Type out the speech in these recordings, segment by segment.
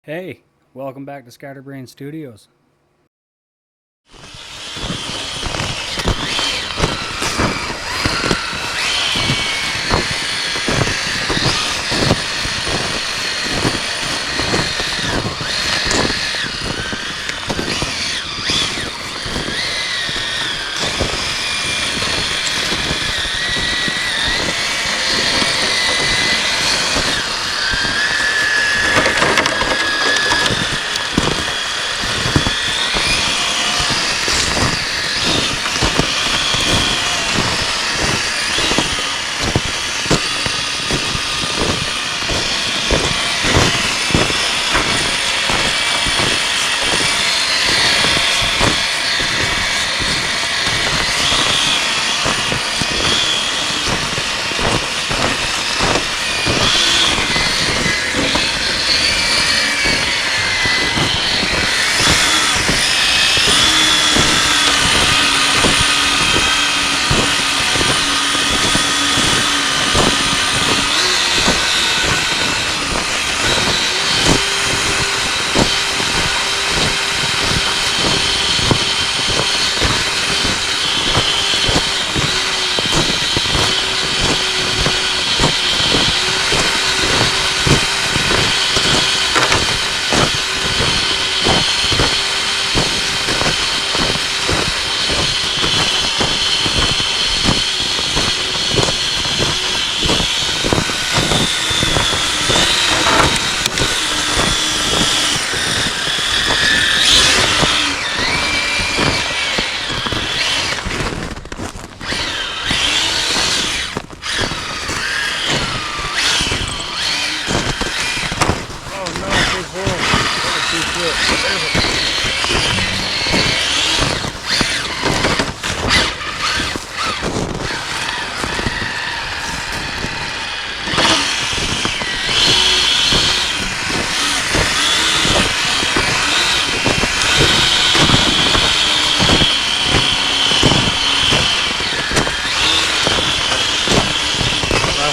Hey, welcome back to Scatterbrain Studios.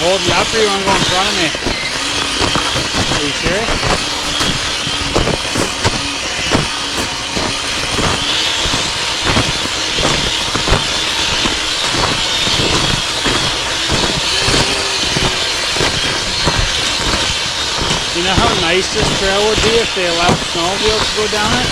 Hold it up, or you want to go in front of me? Are you serious? You know how nice this trail would be if they allowed snowmobiles to go down it?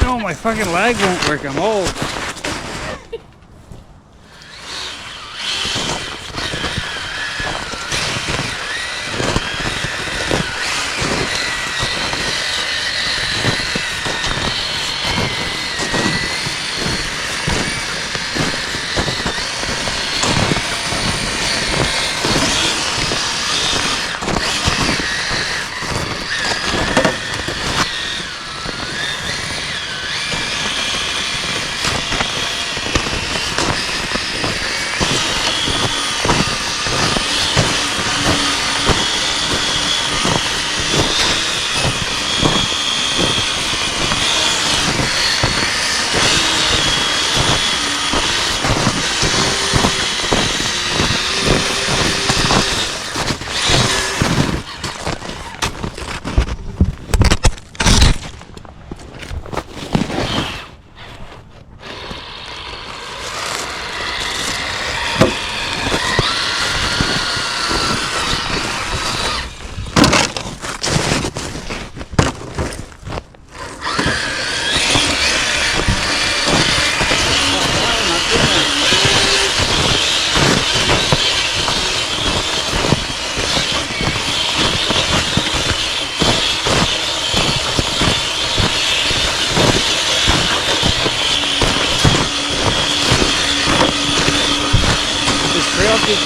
No, my fucking leg won't work. I'm old.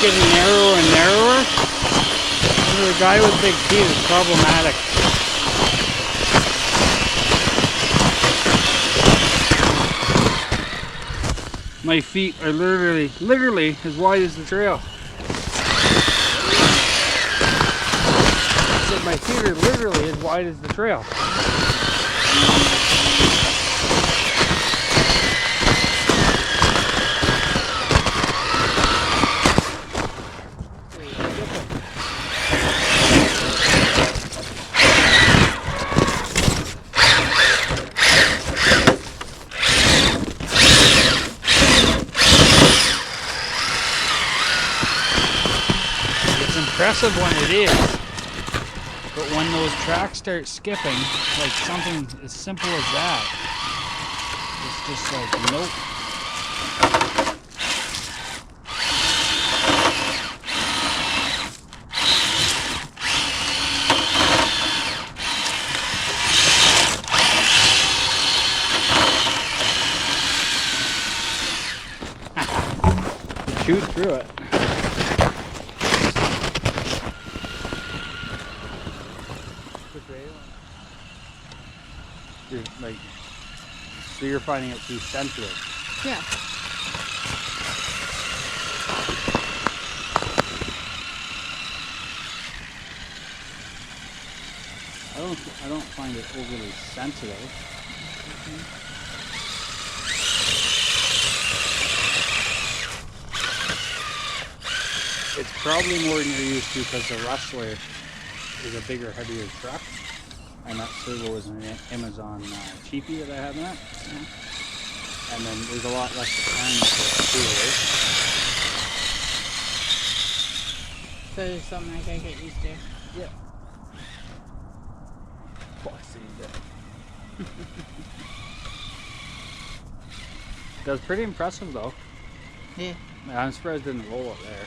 getting narrower and narrower. And the guy with big feet is problematic. My feet are literally as wide as the trail. I said my feet are literally as wide as the trail. Impressive when it is, but when those tracks start skipping, like something as simple as that, it's just like, nope. Shoot through it. Like, so you're finding it too sensitive. Yeah. I don't find it overly sensitive. It's probably more than you're used to because the Rustler is a bigger, heavier truck. And that servo is an Amazon cheapie that I have in it. And then there's a lot less return to it too, right? So there's something I gotta get used to. Yeah. Oh, I see that. That was pretty impressive though. Yeah. I'm surprised it didn't roll up there.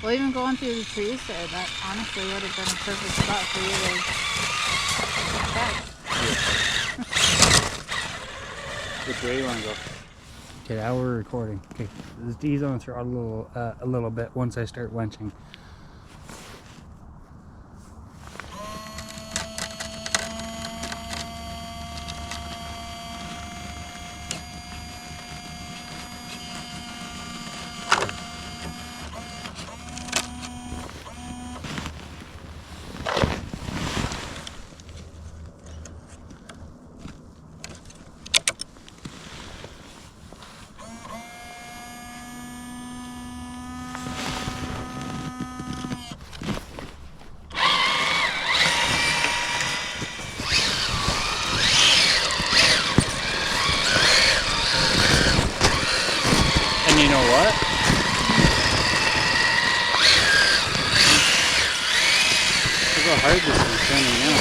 Well, even going through the trees there, that honestly would have been a perfect spot for you to check. Which way do you want to go? Okay, now we're recording. Okay, just ease on the throttle a little bit once I start wenching. You know what? Look how hard this is turning out.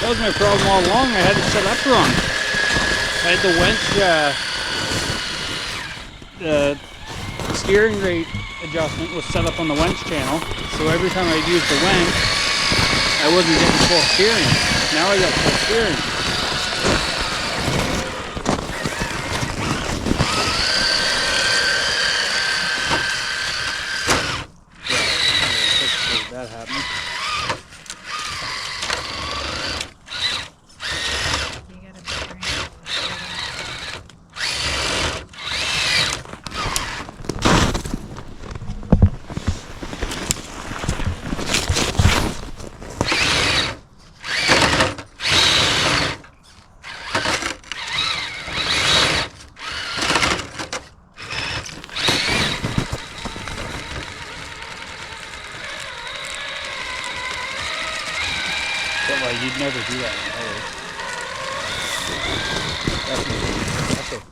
That was my problem all along. I had it set up wrong. I had the winch, the steering rate adjustment was set up on the winch channel. So every time I used the winch, I wasn't getting full steering. Now I got full steering. That happened. You gotta be But like, you'd never do that in others. That's it.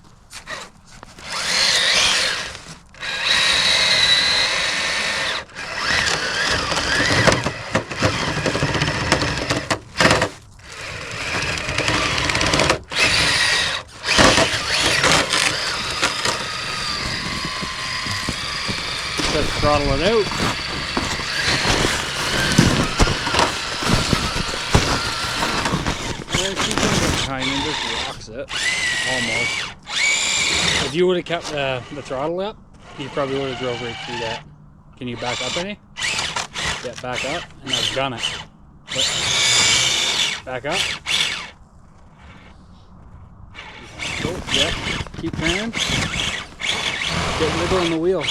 Let's throttle it out. Behind him just rocks it, almost. If you would have kept the throttle up, You probably would have drove right through that. Can you back up any? Yeah, back up, and now gun it. Back up. Oh, yeah. Keep turning. Get wiggle on the wheel.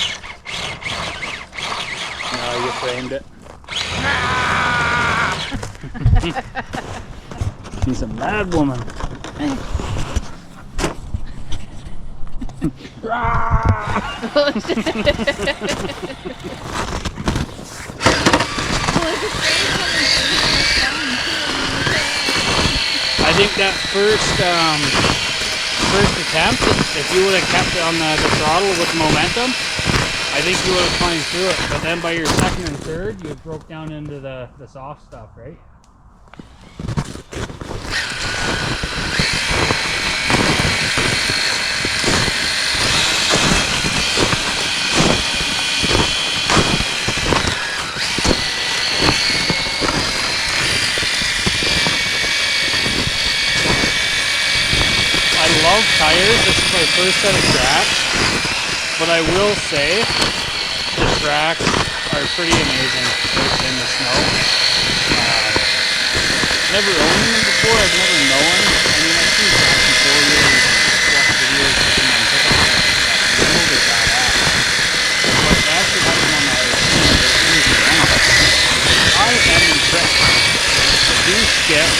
No, you framed it. She's a mad woman. I think that first attempt, if you would have kept it on the throttle with momentum, I think you would have climbed through it. But then by your second and third, you broke down into the soft stuff, right? Tires. This is my first set of tracks, but I will say the tracks are pretty amazing in the snow. Never owned them before. I've never known. I mean, I've seen tracks in 4 years and watched videos of them on TikTok. I know they're badass, but to actually have them on the I am impressed. I do skip.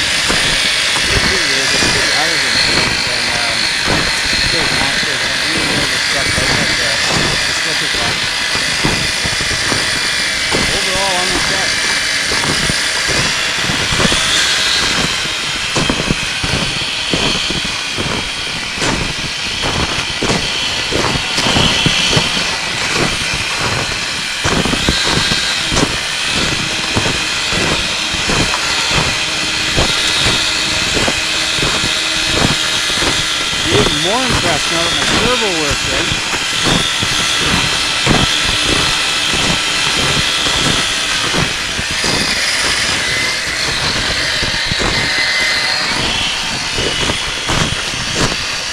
It's pretty weird. It's pretty higher than overall, I'm impressed. Even more impressed now that my turbo works, right?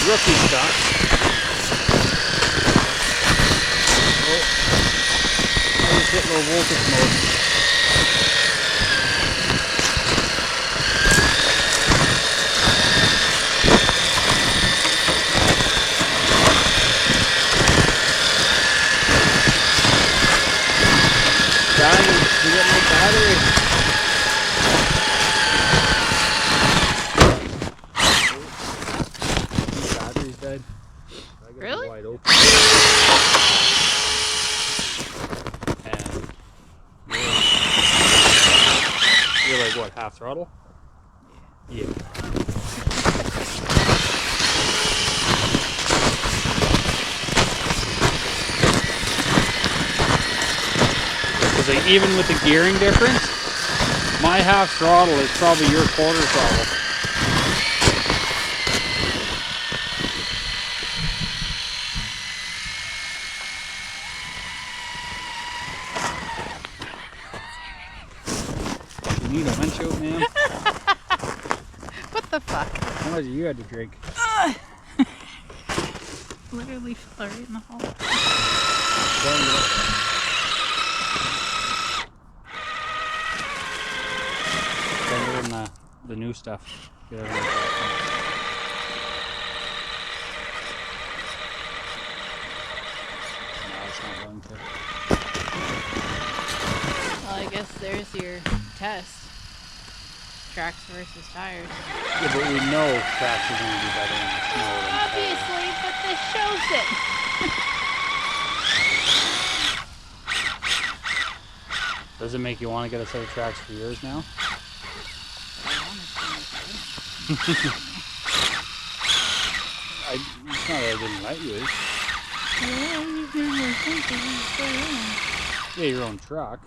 Rookie stuff. Oh, I just hit low voltage mode. Dying to get my battery. Really? Wide open. And you're like what, half throttle? Yeah. Because like, even with the gearing difference, my half throttle is probably your quarter throttle. You need a windshield, man? What the fuck? How much you had to drink? Literally fell right in the hole. Better than the new stuff. Get everything back. No, it's not going to. Well, I guess there's your test. Tracks versus tires. Yeah, but we know tracks are going to be better in the snow than tires. Obviously, but this shows it. Does it make you want to get a set of tracks for yours now? It's not that I didn't let you. Yeah, your own truck.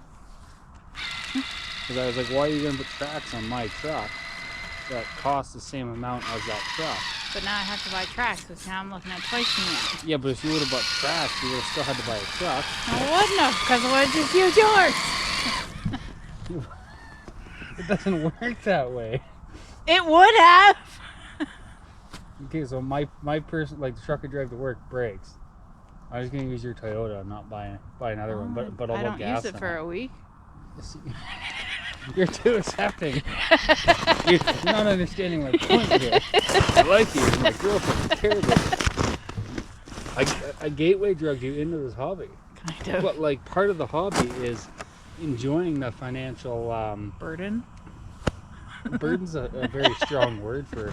Because I was like, why are you going to put tracks on my truck that costs the same amount as that truck? But now I have to buy tracks, because now I'm looking at twice more. Yeah, but if you would have bought tracks, you would have still had to buy a truck. I wouldn't have, because I would have just used yours. It doesn't work that way. It would have. Okay, so my person, like the truck I drive to work, breaks. I was gonna use your Toyota, not buy another one, but I'll I look don't gas use it for a week. You're too accepting. You're not understanding my point here. I like you, and my girlfriend is terrible. I gateway drugged you into this hobby. Kind of. But like part of the hobby is enjoying the financial burden. Burden's a very strong word for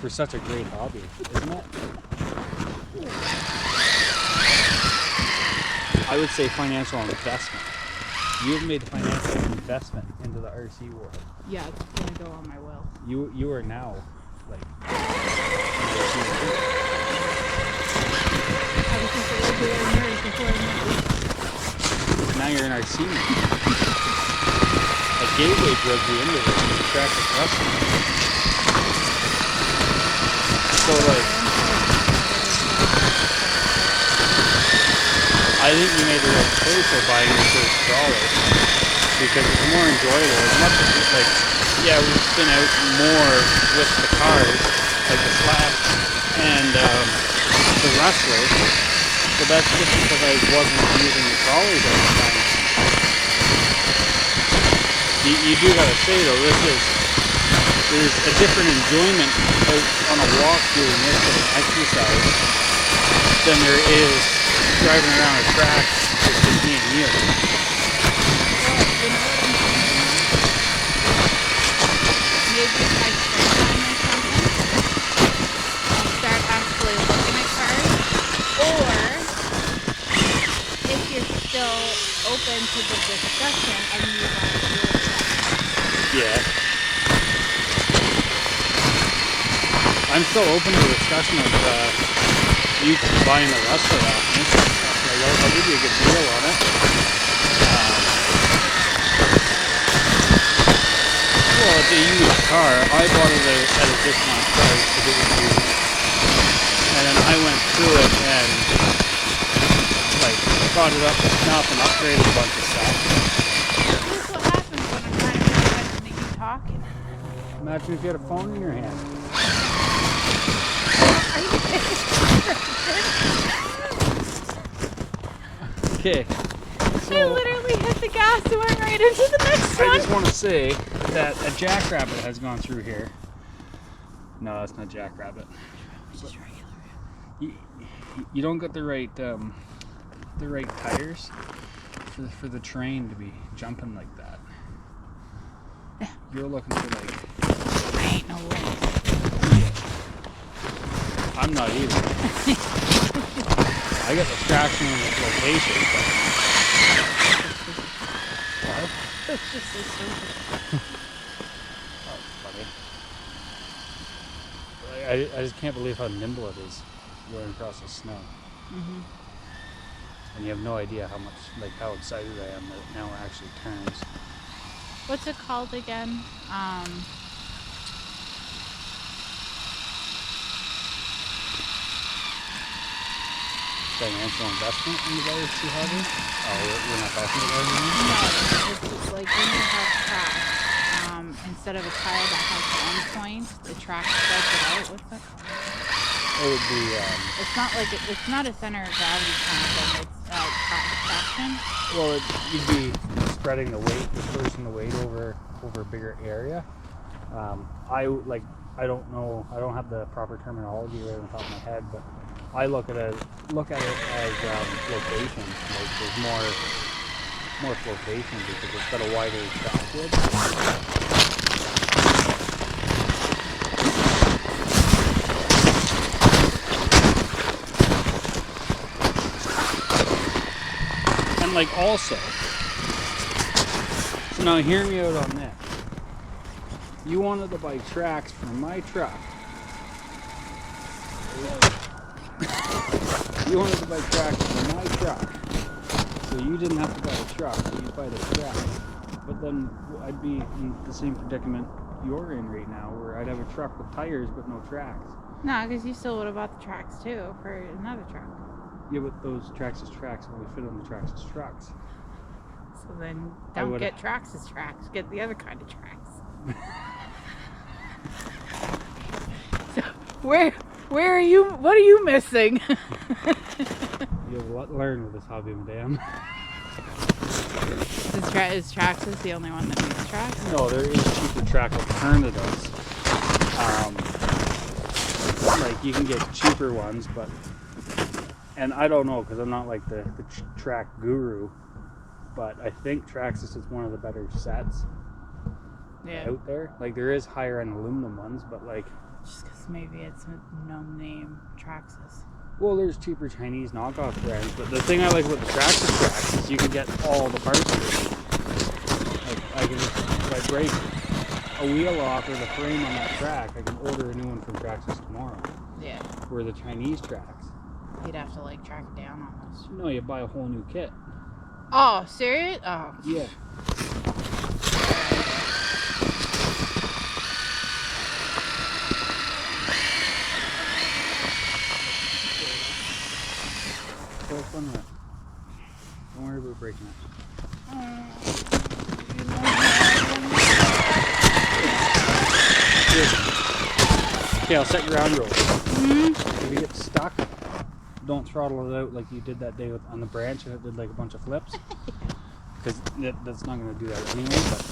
such a great hobby, isn't it? I would say financial investment. You've made financial investment into the RC world. Yeah, it's gonna go on my will. You are now like. I was just a regular nerd before I met you. Now you're an RC man. A gateway drugged you into this with the Traxxas wrestling. So like, I think you made the right choice of buying your first crawler because it's more enjoyable. As much as like, yeah, we've been out more with the cars, like the slats and the wrestler, but that's just because I wasn't using the crawlers all the time. You do gotta say though, there's a different enjoyment out on a walk doing this as an exercise than there is driving around a track with just me and you. Well, you know what I'm thinking? Maybe if I spend time or something, I'll start actually looking at cars. Or if you're still open to the discussion and you want to do it. Yeah. I'm still open to the discussion of you buying the wrestler off me. I'll give you a good deal on it. Well, it's a used car. I bought it at a discount price because it was used. And then I went through it and like got it up to snuff and upgraded a bunch of stuff. Here's what happens when I'm trying to pay attention to you talking. Imagine if you had a phone in your hand. Are you kidding? Okay. I literally hit the gas and went right into the next one. I just want to say that a jackrabbit has gone through here. No, that's not jackrabbit. Just regular. You don't get the right tires for the train to be jumping like that. You're looking for like. I ain't no way. I'm not either. I got the traction and the location, but. What? It's just so stupid. That's funny. I just can't believe how nimble it is going across the snow. Mm-hmm. And you have no idea how much, like how excited I am that it now actually turns. What's it called again? Financial investment in the RC hobby? Oh, we're not talking about that anymore? No, it's just like when you have tracks, instead of a tire that has one point, the track spreads it out. What's that called? It would be, It's not like it's not a center of gravity kind of thing. It's traction. well, you'd be spreading the weight, dispersing the weight over a bigger area. I don't know, I don't have the proper terminology right on top of my head, but I look at it as flotation. Like there's more flotation because it's got a wider track width. And like also, so now hear me out on this. You wanted to buy tracks for my truck. You wanted to buy tracks for my truck. So you didn't have to buy a truck, you'd buy the tracks. But then I'd be in the same predicament you're in right now, where I'd have a truck with tires but no tracks. No, because you still would have bought the tracks too for another truck. Yeah, but those Traxxas tracks only fit on the Traxxas trucks. So then don't get Traxxas tracks, get the other kind of tracks. So where are you? What are you missing? You have a lot to learn with this hobby, madam. Is Traxxas the only one that makes tracks? No, there is cheaper track alternatives. Like you can get cheaper ones, but and I don't know because I'm not like the track guru, but I think Traxxas is one of the better sets out there. Like there is higher end aluminum ones, but like just because maybe it's a known name, Traxxas. Well, there's cheaper Chinese knockoff brands, but the thing I like about the Traxxas tracks is you can get all the parts for it. Like I can just, if I break a wheel off or the frame on that track, I can order a new one from Traxxas tomorrow. Yeah. Where the Chinese tracks, you'd have to like track it down almost. No, you buy a whole new kit. Oh, serious? Oh. Yeah. Have fun with it. Don't worry about breaking it. Okay, I'll set ground rules. If you get stuck, don't throttle it out like you did that day on the branch and it did like a bunch of flips. Because that's not going to do that anyway, but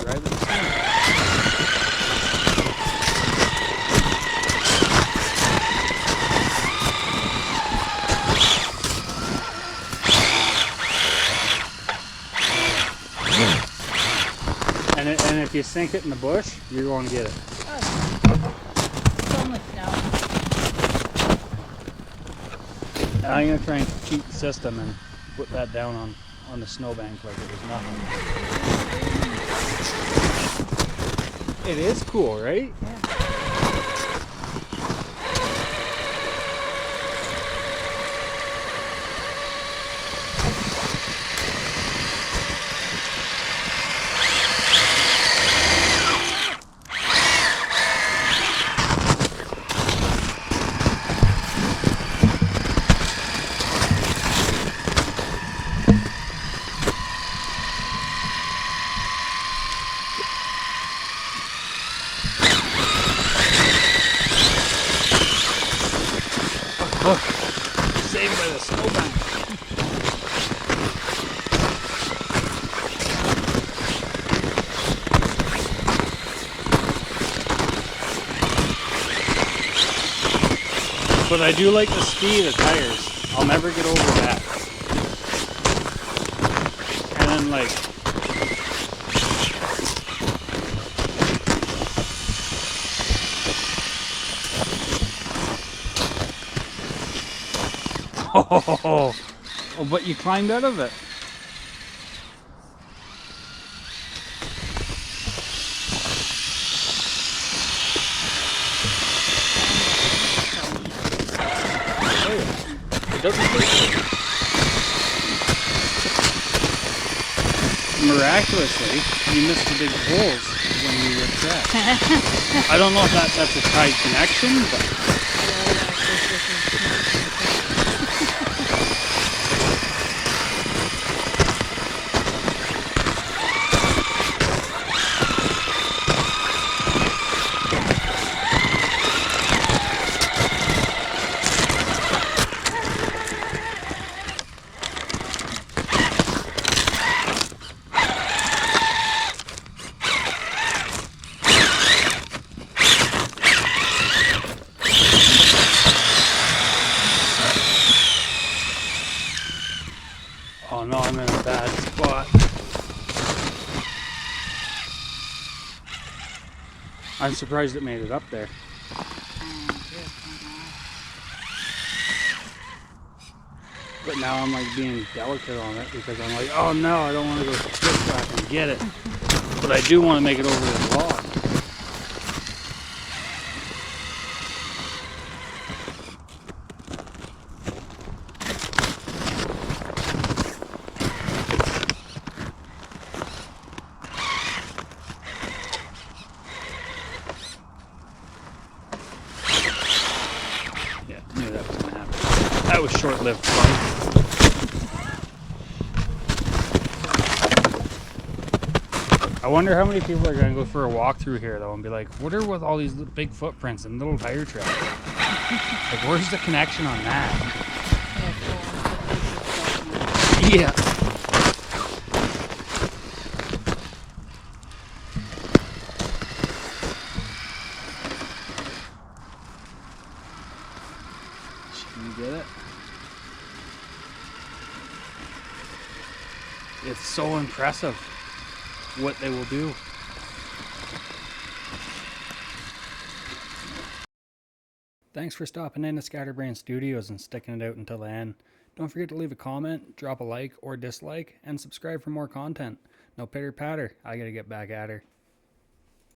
drive it slow. And if you sink it in the bush, you're going to get it. Oh, it's only snow. And I'm going to try and cheat the system and put that down on the snowbank like it was nothing. It is cool, right? Yeah. Look, saved by the snowbank. But I do like the speed of tires. I'll never get over that. And then like oh, but you climbed out of it. Oh yeah. It doesn't break. Miraculously, you missed the big holes when you were trapped. I don't know if that's a tight connection, but oh no, I'm in a bad spot. I'm surprised it made it up there. But now I'm like being delicate on it because I'm like, oh no, I don't want to go flip back and get it. But I do want to make it over this log. Yeah, I knew that was going to happen. That was short-lived fun. I wonder how many people are going to go for a walk through here though and be like, what are with all these big footprints and little tire tracks? Like, where's the connection on that? Yeah, Yeah. Can you get it? It's so impressive what they will do. Thanks for stopping in to Scatterbrain Studios and sticking it out until the end. Don't forget to leave a comment, drop a like or dislike, and subscribe for more content. No pitter patter, I gotta get back at her.